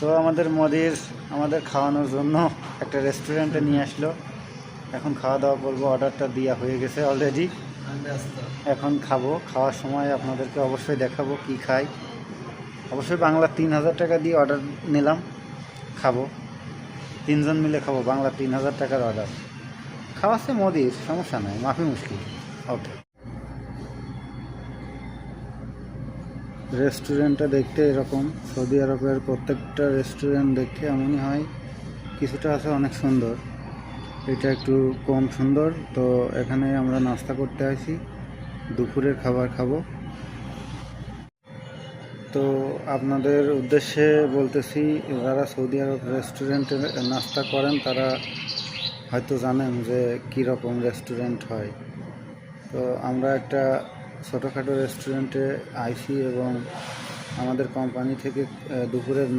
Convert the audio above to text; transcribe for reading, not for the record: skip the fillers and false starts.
তো আমাদের মোদির আমাদের খাওয়ানোর জন্য একটা রেস্টুরেন্টে নিয়ে আসলো। এখন খাওয়া দাওয়া করবো, অর্ডারটা দেওয়া হয়ে গেছে অলরেডি। এখন খাবো, খাওয়ার সময় আপনাদেরকে অবশ্যই দেখাবো কি খাই। অবশ্যই বাংলা 3000 টাকা দিয়ে অর্ডার নিলাম, খাবো 3 জন মিলে খাবো। বাংলা 3000 টাকার অর্ডার, খাওয়াচ্ছে মোদির, সমস্যা নাই, মাফি মুশকিল। ওকে, রেস্টুরেন্টটা দেখতে এরকম। সৌদি আরবের প্রত্যেকটা রেস্টুরেন্ট দেখতে এমনই হয়, কিছুটা আছে অনেক সুন্দর, এটা একটু কম সুন্দর। তো এখানে আমরা নাস্তা করতে আসি, দুপুরের খাবার খাবো। তো আপনাদের উদ্দেশ্যে বলতেছি, যারা সৌদি আরব রেস্টুরেন্টে নাস্তা করেন তারা হয়তো জানেন যে কী রকম রেস্টুরেন্ট হয়। তো আমরা একটা ছোটোখাটো রেস্টুরেন্টে আইসি এবং আমাদের কোম্পানি থেকে দুপুরের